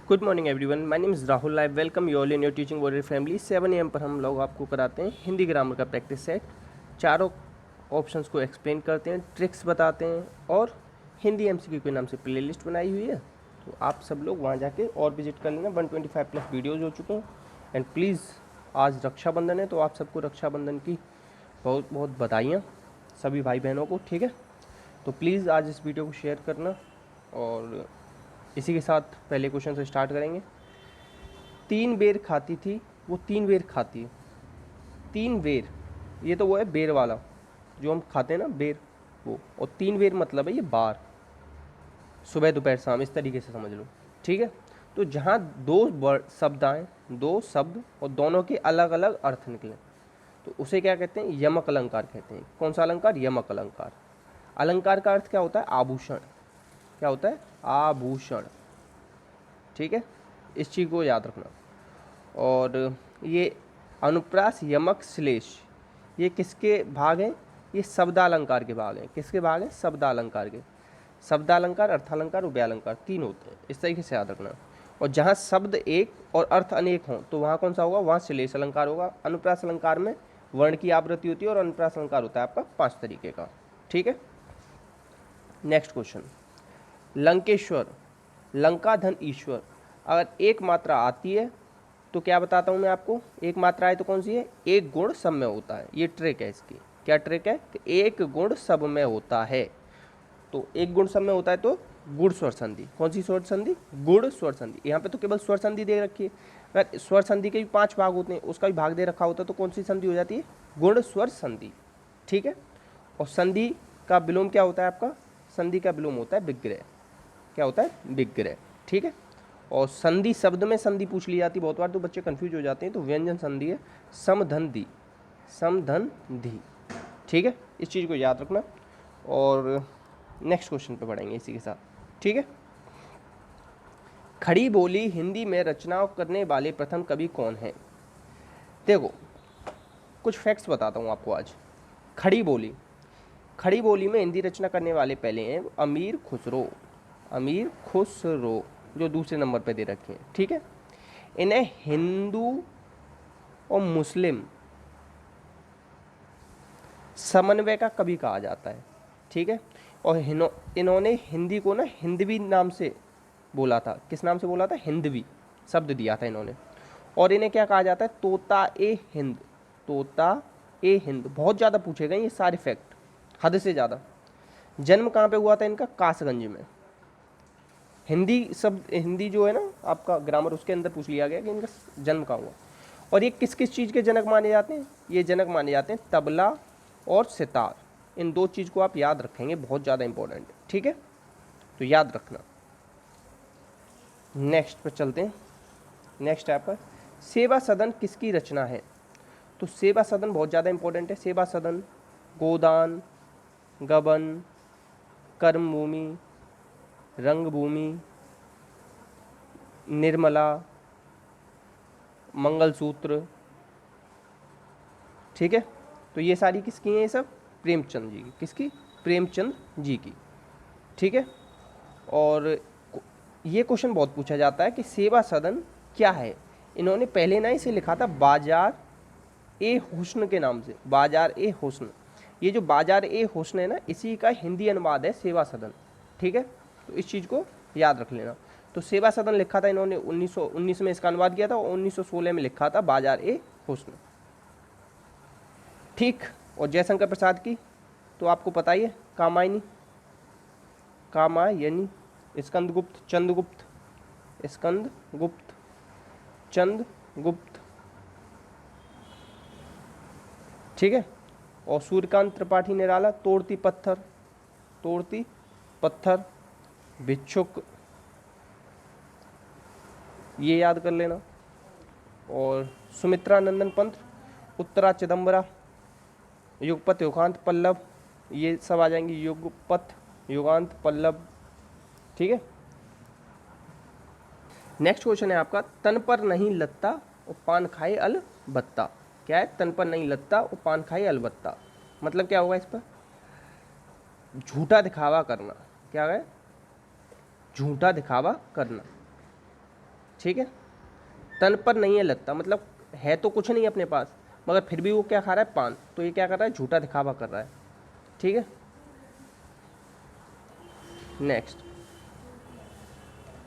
Good morning everyone, my name is Rahul. I welcome you all in your teaching warrior family. 7 AM पर हम लोग आपको कराते हैं हिंदी ग्रामर का प्रैक्टिस सेट। चारों ऑप्शंस को एक्सप्लेन करते हैं, ट्रिक्स बताते हैं और हिंदी MCQ के नाम से प्लेलिस्ट बनाई हुई है, तो आप सब लोग वहाँ जाके और विजिट कर लेना। 125+ वीडियोज़ हो चुके हैं। एंड प्लीज़, आज रक्षाबंधन है तो आप सबको रक्षाबंधन की बहुत बहुत बधाइयाँ सभी भाई बहनों को, ठीक है। तो प्लीज़ आज इस वीडियो को शेयर करना। और इसी के साथ पहले क्वेश्चन से स्टार्ट करेंगे। 3 बेर खाती थी वो 3 बेर खाती है। 3 बेर, ये तो वो है बेर वाला जो हम खाते हैं ना, बेर वो। और 3 बेर मतलब है ये बार, सुबह दोपहर शाम, इस तरीके से समझ लो, ठीक है। तो जहाँ दो शब्द आए, दो शब्द और दोनों के अलग अलग अर्थ निकले, तो उसे क्या कहते हैं? यमक अलंकार कहते हैं। कौन सा अलंकार? यमक अलंकार। अलंकार का अर्थ क्या होता है? आभूषण। क्या होता है? आभूषण, ठीक है। इस चीज़ को याद रखना। और ये अनुप्रास, यमक, श्लेष, ये किसके भाग हैं? ये शब्दालंकार के भाग हैं। किसके भाग हैं? शब्दालंकार के। शब्दालंकार, अर्थालंकार, उभयालंकार, 3 होते हैं, इस तरीके से याद रखना। और जहाँ शब्द एक और अर्थ अनेक हों तो वहाँ कौन सा होगा? वहाँ श्लेष अलंकार होगा। अनुप्रास अलंकार में वर्ण की आवृत्ति होती है और अनुप्रास अलंकार होता है आपका 5 तरीके का, ठीक है। नेक्स्ट क्वेश्चन, लंकेश्वर, लंका धन ईश्वर। अगर एक मात्रा आती है तो क्या बताता हूँ मैं आपको? एक मात्रा है तो कौन सी है? एक गुण सब में होता है। ये ट्रिक है इसकी। क्या ट्रिक है? कि एक गुण सब में होता है। तो एक गुण सब में होता है तो गुण स्वर संधि। कौन सी स्वर संधि? गुण स्वर संधि। यहाँ पे तो केवल स्वर संधि दे रखी है। अगर स्वर संधि के भी 5 भाग होते हैं, उसका भी भाग दे रखा होता है, तो कौन सी संधि हो जाती है? गुण स्वर संधि, ठीक है। और संधि का विलोम क्या होता है आपका? संधि का विलोम होता है विग्रह। क्या होता है? विग्रह, ठीक है। और संधि, शब्द में संधि पूछ ली जाती है बहुत बार, तो बच्चे कंफ्यूज हो जाते हैं। तो व्यंजन संधि है समधन दी, समधन धी, ठीक है। इस चीज़ को याद रखना। और नेक्स्ट क्वेश्चन पे बढ़ेंगे इसी के साथ, ठीक है। खड़ी बोली हिंदी में रचनाओं करने वाले प्रथम कवि कौन है? देखो, कुछ फैक्ट्स बताता हूँ आपको आज। खड़ी बोली, खड़ी बोली में हिंदी रचना करने वाले पहले हैं अमीर खुसरो। अमीर खुसरो जो दूसरे नंबर पे दे रखे हैं, ठीक है। इन्हें हिंदू और मुस्लिम समन्वय का कवि कहा जाता है, ठीक है। और इन्होंने हिंदी को ना हिंदवी नाम से बोला था। किस नाम से बोला था? हिंदवी शब्द दिया था इन्होंने। और इन्हें क्या कहा जाता है? तोता ए हिंद। तोता ए हिंद बहुत ज़्यादा पूछे गए ये सारे फैक्ट, हद से ज़्यादा। जन्म कहाँ पे हुआ था इनका? कासगंज में। हिंदी शब्द, हिंदी जो है ना आपका ग्रामर, उसके अंदर पूछ लिया गया कि इनका जन्म कहाँ हुआ। और ये किस किस चीज़ के जनक माने जाते हैं? ये जनक माने जाते हैं तबला और सितार। इन 2 चीज़ को आप याद रखेंगे, बहुत ज़्यादा इंपॉर्टेंट है, ठीक है। तो याद रखना। नेक्स्ट पर चलते हैं। नेक्स्ट है आपका सेवा सदन किसकी रचना है? तो सेवा सदन बहुत ज़्यादा इंपॉर्टेंट है। सेवा सदन गोदान, गबन, कर्मभूमि, रंगभूमि, निर्मला, मंगलसूत्र, ठीक है। तो ये सारी किसकी हैं? ये सब प्रेमचंद जी की। किसकी? प्रेमचंद जी की, ठीक है। और ये क्वेश्चन बहुत पूछा जाता है कि सेवा सदन क्या है? इन्होंने पहले ना इसे लिखा था बाजार ए हुस्न के नाम से। बाजार ए हुस्न, ये जो बाजार ए हुस्न है ना, इसी का हिंदी अनुवाद है सेवा सदन, ठीक है। तो इस चीज़ को याद रख लेना। तो सेवा सदन लिखा था इन्होंने 1919 में, इसका अनुवाद किया था, और 1916 में लिखा था बाजार ए हुस्न, ठीक। और जयशंकर प्रसाद की तो आपको पता ही है, कामायनी, कामायनी, स्कंदगुप्त, चंद्रगुप्त, स्कंदगुप्त, चंद्रगुप्त, ठीक है। और सूर्यकांत त्रिपाठी निराला तोड़ती पत्थर, तोड़ती पत्थर, भिक्षुक, ये याद कर लेना। और सुमित्रा नंदन पंत, उत्तरा चिदम्बरा, युगपत युगांत पल्लव, ये सब आ जाएंगे। युगपत युगांत पल्लव, ठीक है। नेक्स्ट क्वेश्चन है आपका तन पर नहीं लगता और पान खाए अलबत्ता। क्या है? तन पर नहीं लगता और पान खाए अलबत्ता, मतलब क्या होगा इस पर? झूठा दिखावा करना। क्या है? झूठा दिखावा करना, ठीक है। तन पर नहीं है लगता, मतलब है तो कुछ नहीं अपने पास, मगर फिर भी वो क्या खा रहा है, पान। तो ये क्या कर रहा है, झूठा दिखावा कर रहा है। ठीक है। नेक्स्ट,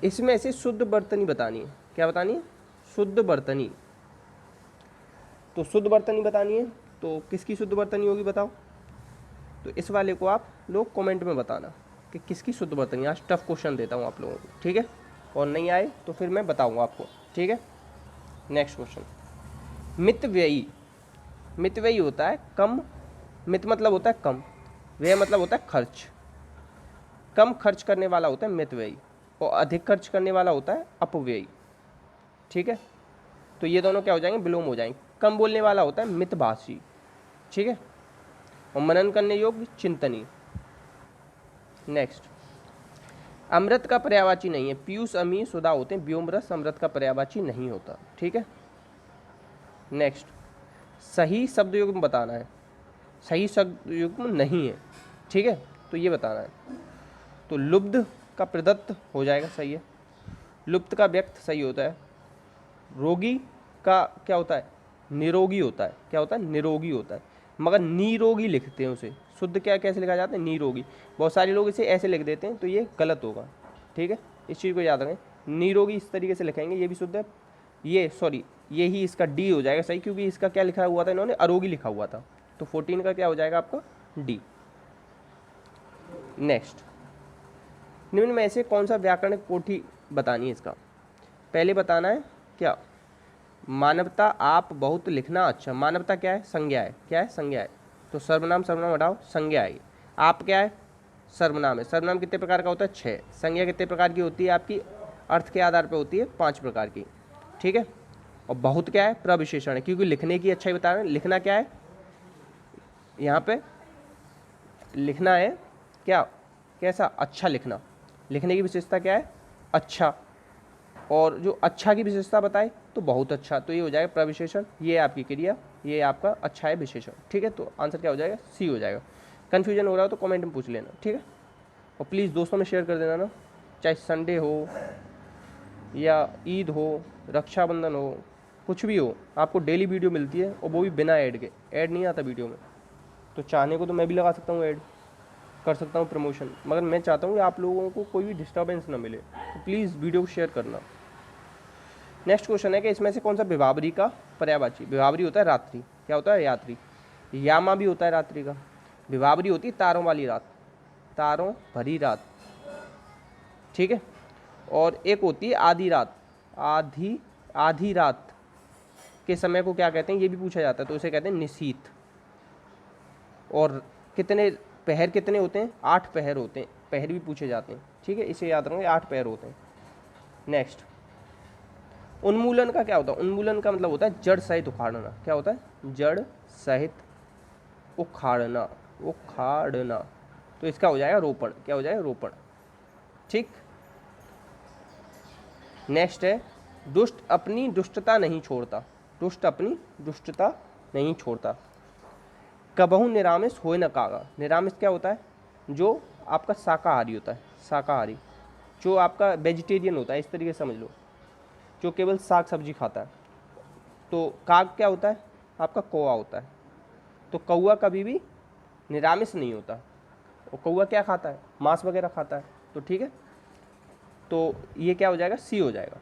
इसमें से शुद्ध बर्तनी बतानी है। क्या बतानी है, शुद्ध बर्तनी। तो शुद्ध बर्तनी बतानी है, तो किसकी शुद्ध बर्तनी होगी बताओ। तो इस वाले को आप लोग कमेंट में बताना कि किसकी शुद्ध बर्तनी। आज टफ क्वेश्चन देता हूँ आप लोगों को, ठीक है, और नहीं आए तो फिर मैं बताऊँगा आपको, ठीक है। Next question, मितव्ययी। मितव्ययी होता है कम, मित मतलब होता है कम, व्यय मतलब होता है खर्च। कम खर्च करने वाला होता है मितव्ययी, और अधिक खर्च करने वाला होता है अपव्ययी। ठीक है। तो ये दोनों क्या हो जाएंगे, विलोम हो जाएंगे। कम बोलने वाला होता है मितभाषी, ठीक है, और मनन करने योग्य चिंतनीय। नेक्स्ट, अमृत का पर्यायवाची नहीं है। पीयूष, अमी, सुधा होते हैं, व्योम रस अमृत का पर्यायवाची नहीं होता। ठीक है। नेक्स्ट, सही शब्द युग्म बताना है। सही शब्द युग्म नहीं है, ठीक है, तो ये बताना है। तो लुब्ध का प्रदत्त हो जाएगा, सही है। लुप्त का व्यक्त सही होता है। रोगी का क्या होता है, निरोगी होता है। क्या होता है, निरोगी होता है, मगर निरोगी लिखते हैं उसे। शुद्ध क्या कैसे लिखा जाता है, निरोगी। बहुत सारे लोग इसे ऐसे लिख देते हैं, तो ये गलत होगा, ठीक है, इस चीज़ को याद रखें। निरोगी इस तरीके से लिखेंगे, ये भी शुद्ध है। ये सॉरी, ये ही इसका डी हो जाएगा सही, क्योंकि इसका क्या लिखा हुआ था, इन्होंने अरोगी लिखा हुआ था। तो 14 का क्या हो जाएगा आपका, डी। नेक्स्ट, निम्न में से कौन सा व्याकरणिक कोटि बतानी है इसका। पहले बताना है क्या, मानवता आप बहुत लिखना। अच्छा, मानवता क्या है, संज्ञा है। क्या है, संज्ञा है। तो सर्वनाम, सर्वनाम हटाओ, संज्ञा है। आप क्या है, सर्वनाम है। सर्वनाम कितने प्रकार का होता है, 6। संज्ञा कितने प्रकार की होती है आपकी, अर्थ के आधार पर होती है 5 प्रकार की, ठीक है। और बहुत क्या है, प्रविशेषण है, क्योंकि लिखने की अच्छाई बता रहे हैं। लिखना क्या है, यहाँ पे लिखना है क्या, कैसा, अच्छा लिखना। लिखने की विशेषता क्या है, अच्छा। और जो अच्छा की विशेषता बताए तो बहुत अच्छा, तो ये हो जाएगा प्रविशेषण। ये आपकी क्रिया, ये आपका अच्छा है विशेषण, ठीक है। तो आंसर क्या हो जाएगा, सी हो जाएगा। कन्फ्यूजन हो रहा हो तो कमेंट में पूछ लेना, ठीक है। और प्लीज़ दोस्तों में शेयर कर देना ना, चाहे संडे हो या ईद हो, रक्षाबंधन हो, कुछ भी हो, आपको डेली वीडियो मिलती है, और वो भी बिना ऐड के। ऐड नहीं आता वीडियो में, तो चाहने को तो मैं भी लगा सकता हूँ ऐड, कर सकता हूँ प्रमोशन, मगर मैं चाहता हूँ कि आप लोगों को कोई भी डिस्टर्बेंस ना मिले, तो प्लीज़ वीडियो को शेयर करना। नेक्स्ट क्वेश्चन है कि इसमें से कौन सा विभावरी का पर्यायवाची। विभावरी होता है रात्रि। क्या होता है, यात्री। यामा भी होता है रात्रि का। विभावरी होती है तारों वाली रात, तारों भरी रात, ठीक है। और एक होती है आधी रात। आधी, आधी रात के समय को क्या कहते हैं, ये भी पूछा जाता है, तो उसे कहते हैं निशीथ। और कितने पहर कितने होते हैं, 8 पहर होते हैं। पहर भी पूछे जाते हैं, ठीक है, इसे याद रखेंगे, 8 पहर होते हैं। नेक्स्ट, उन्मूलन का क्या होता है। उन्मूलन का मतलब होता है जड़ सहित उखाड़ना। क्या होता है, जड़ सहित उखाड़ना, उखाड़ना। तो इसका हो जाएगा रोपण। क्या हो जाएगा, रोपण, ठीक। नेक्स्ट है, दुष्ट अपनी दुष्टता नहीं छोड़ता। दुष्ट अपनी दुष्टता नहीं छोड़ता। कबहू निरामिष होए न कागा। निरामिष क्या होता है, जो आपका शाकाहारी होता है, शाकाहारी, जो आपका वेजिटेरियन होता है, इस तरीके से समझ लो, जो केवल साग सब्जी खाता है। तो काग क्या होता है, आपका कौवा होता है। तो कौवा कभी भी निरामिष नहीं होता, और कौवा क्या खाता है, मांस वगैरह खाता है, तो ठीक है। तो ये क्या हो जाएगा, सी हो जाएगा।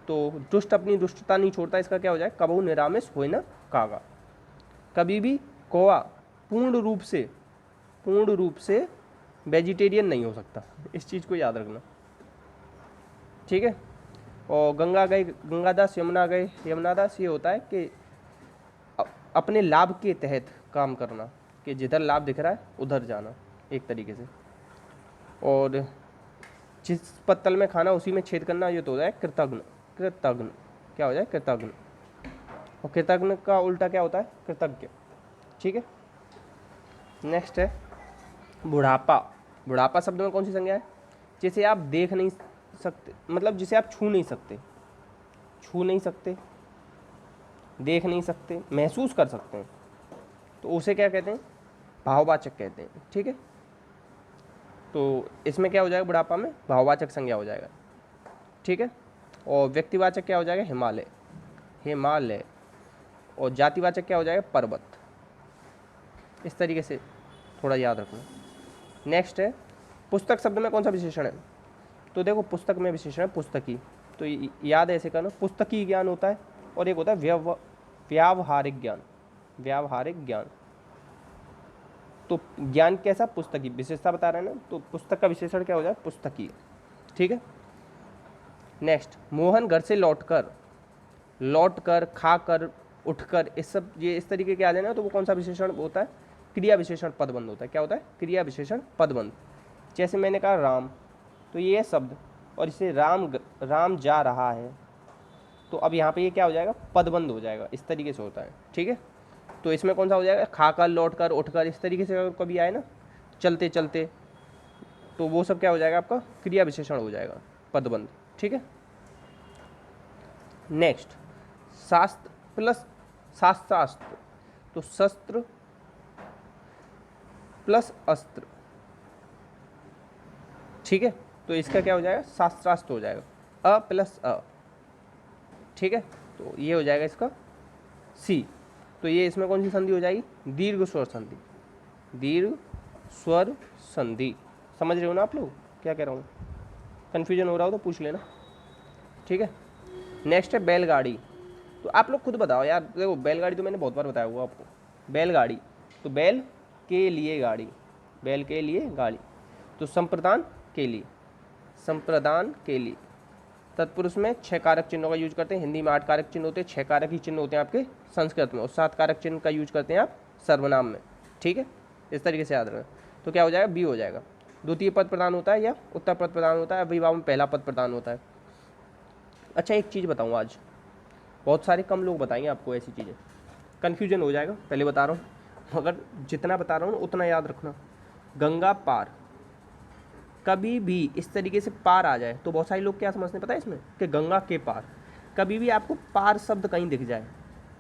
तो दुष्ट अपनी दुष्टता नहीं छोड़ता, इसका क्या हो जाएगा, कबहू निरामिष होए न कागा। कभी भी कौवा पूर्ण रूप से वेजिटेरियन नहीं हो सकता, इस चीज़ को याद रखना, ठीक है। और गंगा गए गंगादास, यमुना गए यमुनादास, ये होता है कि अपने लाभ के तहत काम करना, कि जिधर लाभ दिख रहा है उधर जाना, एक तरीके से। और जिस पत्तल में खाना उसी में छेद करना, ये तो हो जाए कृतघ्न। कृतघ्न क्या हो जाए, कृतघ्न। और कृतघ्न का उल्टा क्या होता है, कृतज्ञ, ठीक है। नेक्स्ट है बुढ़ापा। बुढ़ापा शब्द में कौन सी संज्ञा है, जिसे आप देख नहीं सकते, मतलब जिसे आप छू नहीं सकते। छू नहीं सकते, देख नहीं सकते, महसूस कर सकते हैं, तो उसे क्या कहते हैं, भाववाचक कहते हैं, ठीक है। तो इसमें क्या हो जाएगा, बुढ़ापा में भाववाचक संज्ञा हो जाएगा, ठीक है। और व्यक्तिवाचक क्या हो जाएगा, हिमालय, हिमालय। और जातिवाचक क्या हो जाएगा, पर्वत। इस तरीके से थोड़ा याद रखना। नेक्स्ट है पुस्तक शब्द में कौन सा विशेषण है, तो देखो पुस्तक में विशेषण है पुस्तकी, तो याद ऐसे करना, पुस्तकीय ज्ञान होता है और एक होता है व्यावहारिक ज्ञान, व्यावहारिक ज्ञान। तो ज्ञान कैसा, पुस्तकी, विशेषता बता रहे हैं ना, तो पुस्तक का विशेषण क्या हो जाए, पुस्तकीय। ठीक है। नेक्स्ट, मोहन घर से लौटकर, खाकर, उठकर, इस सब ये इस तरीके के आ जाए ना, तो वो कौन सा विशेषण होता है, क्रिया विशेषण पदबंध होता है। क्या होता है, क्रिया विशेषण पदबंध। जैसे मैंने कहा राम, तो ये शब्द और इसे राम जा रहा है, तो अब यहाँ पे ये क्या हो जाएगा, पदबंध हो जाएगा। इस तरीके से होता है। ठीक है। तो इसमें कौन सा हो जाएगा, खाकर, लौटकर, उठकर, इस तरीके से अगर कभी आए ना, चलते चलते, तो वो सब क्या हो जाएगा, आपका क्रिया विशेषण हो जाएगा, पदबंध। ठीक है। नेक्स्ट, शास्त्र प्लस शास्त्रास्त्र, तो शस्त्र प्लस अस्त्र। ठीक है। तो इसका क्या हो जाएगा, शास्त्रास्त्र हो जाएगा, अ प्लस अ। ठीक है। तो ये हो जाएगा इसका सी। तो ये इसमें कौन सी संधि हो जाएगी, दीर्घ स्वर संधि, दीर्घ स्वर संधि। समझ रहे हो ना आप लोग क्या कह रहा हूँ, कन्फ्यूजन हो रहा हो तो पूछ लेना। ठीक है। नेक्स्ट है बैलगाड़ी, तो आप लोग खुद बताओ यार, देखो बैलगाड़ी तो मैंने बहुत बार बताया हुआ आपको, बैलगाड़ी, तो बैल के लिए गाड़ी, बैल के लिए गाड़ी। तो संप्रदान के लिए, संप्रदान के लिए, तत्पुरुष में 6 कारक चिन्हों का यूज करते हैं, हिंदी में 8 कारक चिन्ह होते हैं, 6 कारक ही चिन्ह होते हैं आपके संस्कृत में, और 7 कारक चिन्ह का यूज करते हैं आप सर्वनाम में। ठीक है। इस तरीके से याद रखना। तो क्या हो जाएगा, बी हो जाएगा। द्वितीय पद प्रदान होता है या उत्तर पद प्रदान होता है, विवाह में पहला पद प्रदान होता है। अच्छा एक चीज़ बताऊँ, आज बहुत सारे कम लोग बताएंगे आपको ऐसी चीज़ें, कन्फ्यूजन हो जाएगा, पहले बता रहा हूँ, मगर जितना बता रहा हूँ उतना याद रखना। गंगा पार, कभी भी इस तरीके से पार आ जाए तो बहुत सारे लोग क्या समझते हैं पता है इसमें, कि गंगा के पार। कभी भी आपको पार शब्द कहीं दिख जाए,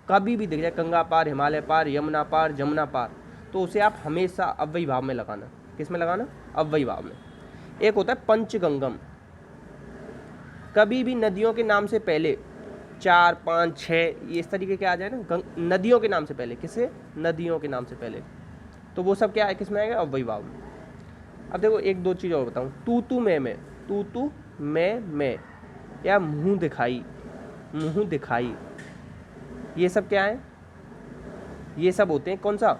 कभी भी दिख जाए, गंगा पार, हिमालय पार, यमुना पार, जमुना पार, तो उसे आप हमेशा अव्ययी भाव में लगाना। किस में लगाना, अव्ययी भाव में। एक होता है पंचगंगम, कभी भी नदियों के नाम से पहले 4, 5, 6 ये इस तरीके के आ जाए ना, नदियों के नाम से पहले, किसे, नदियों के नाम से पहले, तो वो सब क्या है, किस में आएगा, अव्ययी भाव में। अब देखो एक दो चीज़ और बताऊँ, तू मैं, तू मैं, या मुँह दिखाई, ये सब क्या है, ये सब होते हैं कौन सा,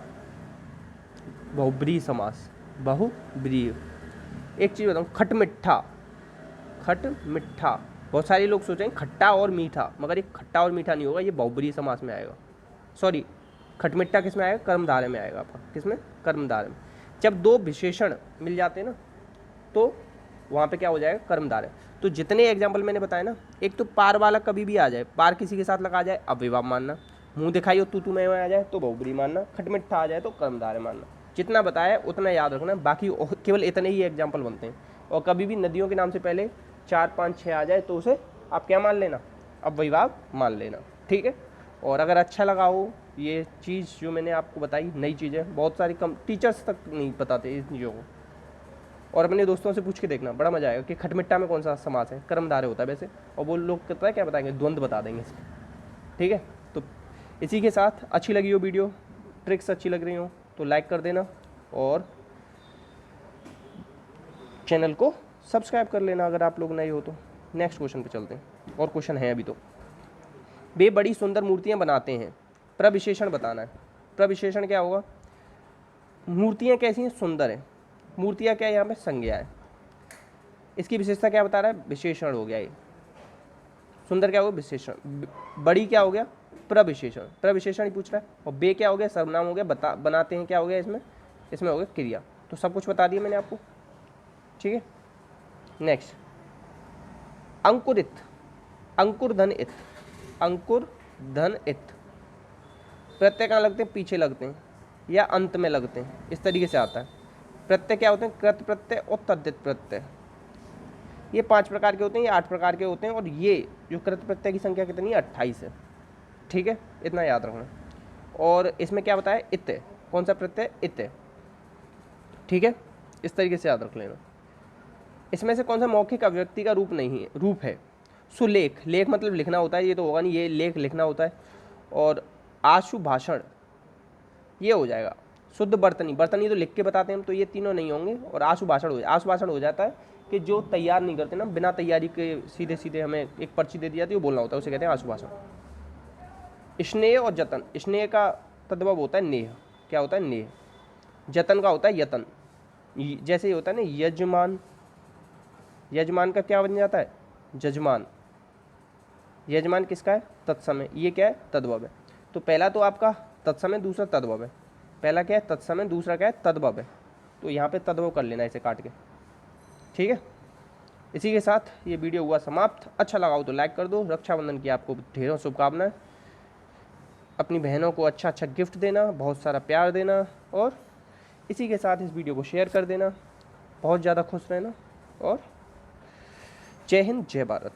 बहुब्रीहि समास, बहुब्रीहि। एक चीज़ बताऊँ, खट मिठा, बहुत सारे लोग सोचेंगे खट्टा और मीठा, मगर ये खट्टा और मीठा नहीं होगा, ये बहुब्रीहि समास में आएगा। सॉरी, खटमिट्ठा किस में आएगा, कर्मधारय में आएगा आपका, किस में, कर्मधारय में। जब 2 विशेषण मिल जाते हैं ना, तो वहाँ पे क्या हो जाएगा, कर्मधारय। तो जितने एग्जाम्पल मैंने बताया ना, एक तो पार वाला कभी भी आ जाए, पार किसी के साथ लगा जाए अव्ययी भाव मानना, मुँह दिखाई और तू मैं आ जाए तो बहुब्रीहि मानना, खटमिट्ठा आ जाए तो कर्मधारय मानना। जितना बताया उतना याद रखना, बाकी केवल इतने ही एग्जाम्पल बनते हैं। और कभी भी नदियों के नाम से पहले 4, 5, 6 आ जाए तो उसे आप क्या मान लेना, अव्ययी भाव मान लेना। ठीक है। और अगर अच्छा लगा हो ये चीज़ जो मैंने आपको बताई, नई चीज़ें, बहुत सारी कम टीचर्स तक नहीं बताते इस चीज़ों को, और अपने दोस्तों से पूछ के देखना, बड़ा मजा आएगा कि खटमिट्ठा में कौन सा समास है, कर्मधारय होता है वैसे, और वो लोग कहता है क्या बताएंगे, द्वंद्व बता देंगे इसमें। ठीक है। तो इसी के साथ अच्छी लगी हो वीडियो, ट्रिक्स अच्छी लग रही हो तो लाइक कर देना, और चैनल को सब्सक्राइब कर लेना अगर आप लोग नए हो तो। नेक्स्ट क्वेश्चन पे चलते हैं, और क्वेश्चन है अभी तो। वे बड़ी सुंदर मूर्तियाँ बनाते हैं, प्रविशेषण बताना है। प्रविशेषण क्या होगा, मूर्तियाँ कैसी हैं, सुंदर हैं। मूर्तियाँ क्या है, यहाँ पे संज्ञा है, इसकी विशेषता क्या बता रहा है, विशेषण हो गया ये। सुंदर क्या होगा, विशेषण। बड़ी क्या हो गया, प्रविशेषण, प्रविशेषण ही पूछ रहा है। और बे क्या हो गया, सर्वनाम हो गया। बनाते हैं क्या हो गया इसमें, इसमें हो गया क्रिया। तो सब कुछ बता दिया मैंने आपको। ठीक है। नेक्स्ट, अंकुरित, अंकुर धन इत, अंकुर धन इत, प्रत्यय कहाँ लगते हैं, पीछे लगते हैं या अंत में लगते हैं, इस तरीके से आता है। प्रत्यय क्या होते हैं, कृत प्रत्यय और तद्धित प्रत्यय। ये 5 प्रकार के होते हैं, ये 8 प्रकार के होते हैं, और ये जो कृत प्रत्यय की संख्या कितनी है, 28 है। ठीक है, इतना याद रखना। और इसमें क्या बताया, इत है, कौन सा प्रत्यय, इत है। ठीक है, इस तरीके से याद रख लेना। इसमें से कौन सा मौखिक अभिव्यक्ति का रूप नहीं है, रूप है। सुलेख, लेख मतलब लिखना होता है, ये तो होगा नहीं, ये लेख लिखना होता है। और आशु भाषण ये हो जाएगा। शुद्ध बर्तनी, बर्तनी तो लिख के बताते हैं हम, तो ये तीनों नहीं होंगे। और आशु भाषण आशु भाषण हो जाता है कि जो तैयार नहीं करते ना, बिना तैयारी के सीधे सीधे हमें एक पर्ची दे दी जाती है, वो बोलना होता है, उसे कहते हैं आशु भाषण। स्नेह और जतन, स्नेह का तद्भव होता है नेह, क्या होता है नेह। जतन का होता है यतन, जैसे ये होता है ना यजमान, यजमान का क्या बन जाता है जजमान। यजमान किसका है तत्समय, ये क्या है तद्भव है। तो पहला तो आपका तत्समय, दूसरा तद्भव है। पहला क्या है तत्समय, दूसरा क्या है तद्भव है। तो यहाँ पे तद्भव कर लेना इसे काट के, ठीक है। इसी के साथ ये वीडियो हुआ समाप्त। अच्छा लगा हो तो लाइक कर दो। रक्षाबंधन की आपको ढेरों शुभकामनाएं। अपनी बहनों को अच्छा अच्छा गिफ्ट देना, बहुत सारा प्यार देना, और इसी के साथ इस वीडियो को शेयर कर देना। बहुत ज़्यादा खुश रहना, और जय हिंद जय भारत।